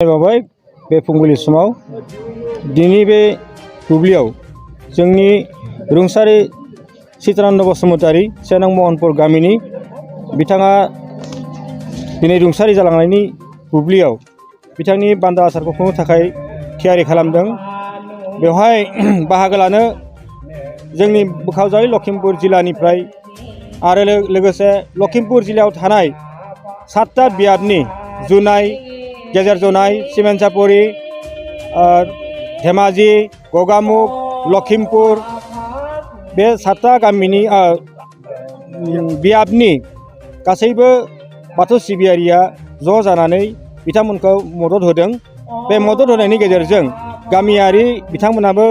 बाबाय बे फुंबिलि समाव दिनै बे दुब्लियाव जोंनि रुंसारि चित्रानन्द बसुमतारी से नं महनपुर गामिनि बिथाङा दिनै रुंसारि जालांनायनि दुब्लियाव बिथांनि बान्दा आसारखौ खुंनो थाखाय थियारि खालामदों। बेवहाय बाहागो लानो जोंनि बोखावजारि लखिमपुर जिल्लानिफ्राय आरो लोगोसे लखिमपुर जिल्लायाव थानाय 7टा बियाबनि जुनाय गेजेर जनाय सिमेन्सापुरि धेमाजि गगामुख लखिमपुर बे 7टा गामिनि बियाबनि गासैबो बाथौ सिबियारिया ज' जानानै बिथांमोनखौ मदद होदों। बे मदद होनायनि गेजेरजों गामियारि बिथांमोनाबो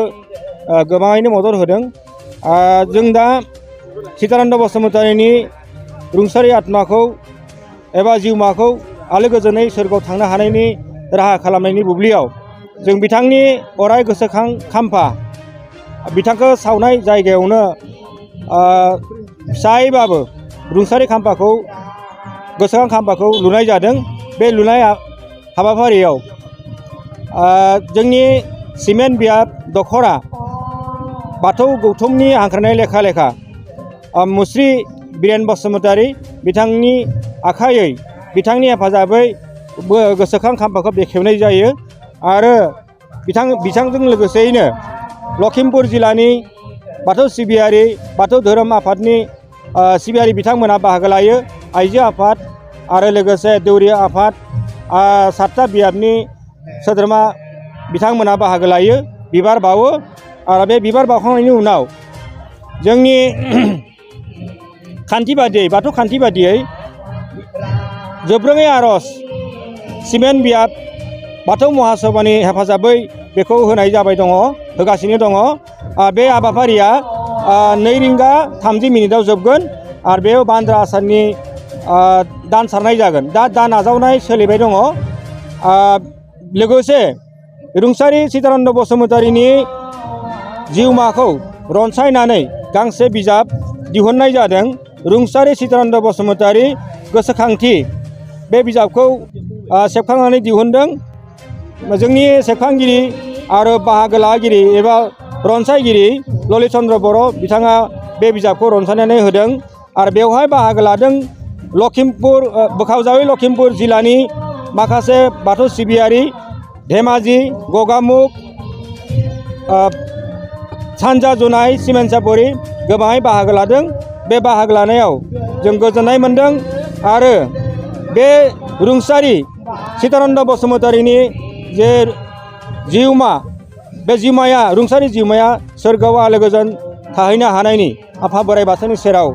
गोबाङैनो मदद होदों। जों दा चित्रानन्द बसुमतारीनि रुंसारि आत्माखौ एबा जिउमाखौ आलो गोजोनै सोरगोआव थांनो हानायनि राहा खालामनायनि बुब्लियाव जों बिथांनि अराय गोसोखां खाम्फा बिथांखौ सावनाय जायगायावनो फिसायैबाबो रुंसारि खाम्फाखौ गोसोखां खाम्फाखौ लुनाय जादों। बे लुनाय हाबाफारियाव जोंनि सिमेन्ट बियाब दखरा बाथौ गौथुमनि हांख्रायनाय लेखा लेखा मुस्रि बिरेन बसुमतारी बिथांनि आखायै बिथांनि हेफाजाबै गोसोखां खाम्फाखौ बेखेवनाय जायो। आरो बिथांजों लोगोसेयैनो लखिमपुर जिल्लानि बाथौ सिबियारि बाथौ धोरोम आफादनि सिबियारि बिथांमोना बाहागो लायो। आइजो आफाद आरो लोगोसे दौरि आफाद 7टा बियाबनि सोद्रोमा बिथांमोना बाहागो लायो, बिबार बावो। आरो बे बिबार बावखांनायनि उनाव जोंनि खान्थि बादियै बाथौ खान्थि बादियै जोब्रोङै आर'ज सिमेन्ट बियाब बाथौ महासभानि हेफाजाबै बेखौ होनाय जाबाय दङ, होगासिनो दङ। बे हाबाफारिया 2:30 मिनिटाव जोबगोन आरो बेयाव बान्द्रा आसारनि दान सारनाय जागोन। दा दान आजावनाय सोलिबाय दङ। लोगोसे रुंसारि चित्रानन्द बसुमतारीनि जिउमाखौ रनसायनानै गांसे बिजाब दिहुननाय जादों, रुंसारि चित्रानन्द बसुमतारी गोसोखांथि। बे बिजाबखौ सेबखांनानै दिहुनदों जोंनि सेबखांगिरि आरो बाहागो लागिरि एबा रनसायगिरि ललित चन्द्र बर' बिथाङा बे बिजाबखौ रनसायनानै होदों। आरो बेवहाय बाहागो लादों लखिमपुर बोखावजारि लखिमपुर जिल्लानि माखासे बाथौ सिबियारि धेमाजि गगामुख सानजा जनाय सिमेन्सापुरि गोबाङै बाहागो लादों। बे बाहागो लानायाव जों गोजोननाय मोन्दों। आरो बे रुंसारि चित्रानन्द बसुमतारीनि जे जिउमा बे जिउमाया रुंसारि जिउमाया सोरगोआव आलो गोजोन थाहैनो हानायनि आफा बोराइ बाथौनि सेराव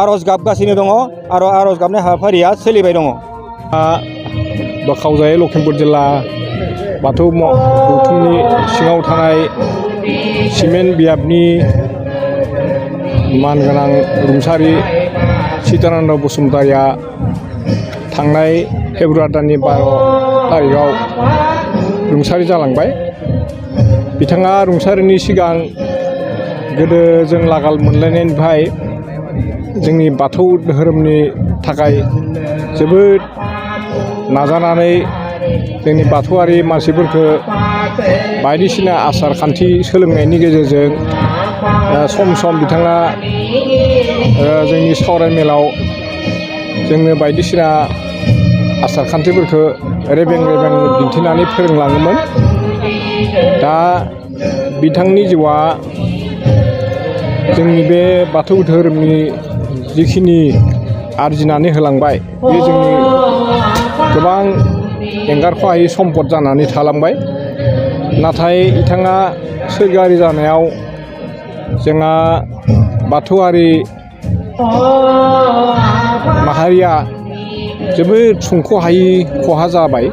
आर'ज गाबगासिनो दङ आरो आर'ज गाबनाय हाबाफारिया सोलिबाय दङ। बोखावजारि लखिमपुर जिल्ला बाथौ गौथुमनि सिङाव थानाय सिमेन्ट बियाबनि मानगोनां रुंसारि चित्रानन्द बसुमतारीया थांनाय फेब्रुवारि दाननि 12 थारिखआव रुंसारि जालांबाय। बिथाङा रुंसारिनि सिगां गोदो जों लागाल मोनलायनायनिफ्राय जोंनि बाथौ धोरोमनि थाखाय जोबोद नाजानानै जोंनि बाथौआरि मानसिफोरखौ बायदिसिना आसार खान्थि सोलोंनायनि गेजेरजों सम सम बिथाङा जोंनि सावरायमेलाव जोंनो बायदिसिना आसार खान्थिफोरखौ रेबें रेबें दिन्थिनानै फोरोंलाङोमोन। दा बिथांनि जिउआ जोंनि बे बाथौ धोरोमनि जिखिनि आरजिनानै होलांबाय बे जोंनि गोबां एंगारख'हायै सम्पद जानानै थालांबाय। नाथाय बिथाङा सोरगोआरि जानायाव जोंहा बाथौआरि माहारिया जोबोद सुंख'हायि खहा जाबाय।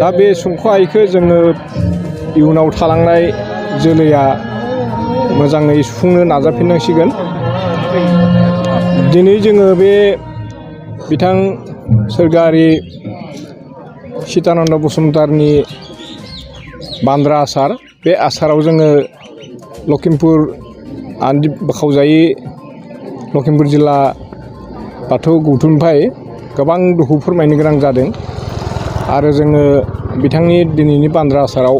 दा बे सुंख'हायिखौ जोङो इयुनाव थालांनाय जोलैया मोजाङै सुफुंनो नाजाफिननांसिगोन। दिनै जोङो बे बिथां सोरगोआरि चित्रानन्द बसुमतारीनि बान्द्रा आसार बे आसाराव जोङो लखिमपुर बोखावजारि लखिमपुर जिल्ला बाथौ गौथुमनिफ्राय गोबां दुखु फोरमायनो गोनां जादों। आरो जोङो बिथांनि दिनैनि बान्द्रा आसाराव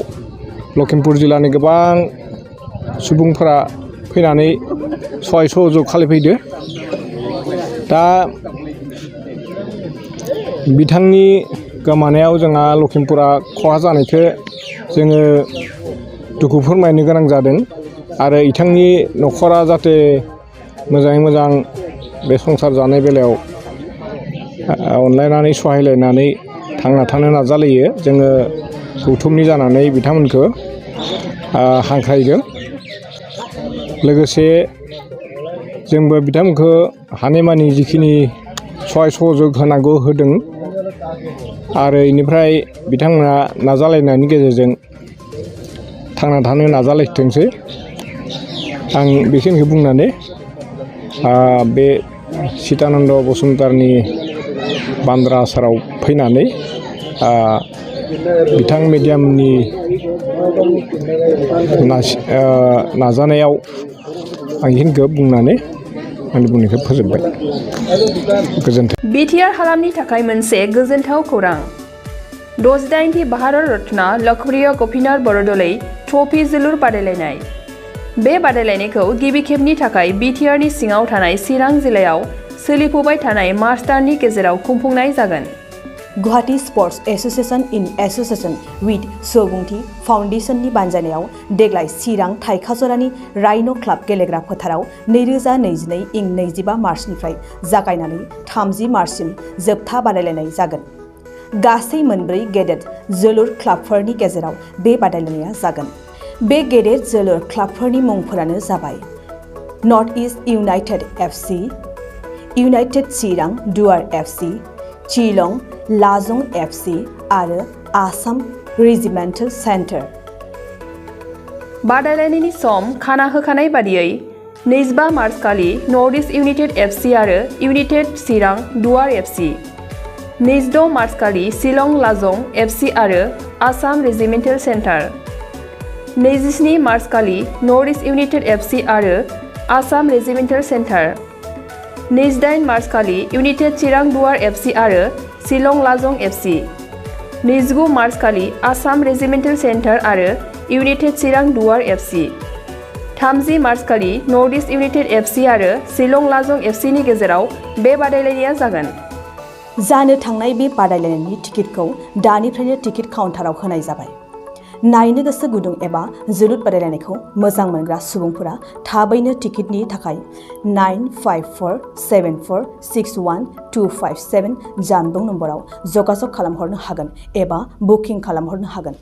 लखिमपुर जिल्लानि गोबां सुबुंफोरा फैनानै सहाय सहयोग खालामफैदो। दा बिथांनि गोमानायाव जोंहा लखिमपुरा खहा जानायखौ जोङो दुखु फोरमायनो गोनां जादों आरो बिथांनि न'खरा जाहाथे मोजाङै मोजां बे संसार जानाय बेलायाव अनलायनानै सहायलायनानै थांना थानो नाजालायो जोङो गौथुमनि जानानै बिथांमोनखौ हांख्रायदों। लोगोसे जोंबो बिथांमोनखौ हानायमानि जिखिनि सहाय सहयोग होनांगौ होदों आरो इनिफ्राय बिथांमोना नाजालायनायनि गेजेरजों थांना थानो नाजालायथोंसै। आं बेखिनिखौ बुंनानै बे चिदानन्द बसुमतारीनि बान्द्रा आसाराव फैनानै बिथां मेडियामनि नाजानायाव आं बेखिनिखौ बुंनानै आंनि बुंनायखौ फोजोबबाय। गोजोन्थों। बिटिआर हालामनि थाखाय मोनसे गोजोनथाव खौरां। 68थि भारत रत्न लकप्रिय गपिनाथ बरदलै ट्रफी जोलुर बादायलायनाय। बे बादायलायनायखौ गिबि खेबनि थाखाय बिटिआरनि सिङाव थानाय चिरां जिल्लायाव सोलिफुबाय थानाय मार्च दाननि गेजेराव खुंफुंनाय जागोन। Guwahati sports association in association with सुबुंथि फाउन्डेशननि बानजायनायाव देग्लाय चिरां थाइखाजरानि राइन' क्लाब गेलेग्रा फोथाराव 2022 इं 25 मार्चनिफ्राय जागायनानै 30 मार्चसिम जोबथा बादायलायनाय जागोन। गासै मोनब्रै गेदेर जोलुर क्लाबफोरनि गेजेराव बे बादायलायनाया जागोन। बे गेदेर जोलुर क्लाबफोरनि मुंफोरानो जाबाय north east united FC, united Chirang Duar FC, चिलं लाजं FC आरो आसाम रेजिमेन्टेल सेन्टार। बादायलायनायनि सम खाना होखानाय बादियै 25 मार्च खालि नर्थ इस्ट इउनाइटेड एफसि आरो United Chirang Duar FC, 26 March खालि शिलं लाजं एफसि आरो आसाम रेजिमेन्टेल सेन्टार, 27 मार्च खालि नर्थ इस्ट इउनाइटेड एफसि आरो आसाम रेजिमेन्टेल सेन्टार, 28 मार्च खालि इउनाइटेड चिरां दुवार एफसि आरो शिलं लाजं एफसि, 29 मार्च खालि आसाम रेजिमेन्टेल सेन्टार आरो United Chirang Duar FC, 30 March खालि नर्थ इस्ट इउनाइटेड एफसि आरो शिलं लाजं एफसिनि गेजेराव बे बादायलायनाया जागोन। जानो थांनाय बे बादायलायनायनि टिकेटखौ दानिफ्रायनो टिकेट काउन्टाराव होनाय जाबाय। नायनो गोसो गुदुं एबा जोलुर बादायलायनायखौ मोजां मोनग्रा सुबुंफोरा थाबैनो टिकेटनि थाखाय 9547461257 जानबुं नम्बराव जगाजग खालामहरनो हागोन एबा बुकिं खालामहरनो हागोन।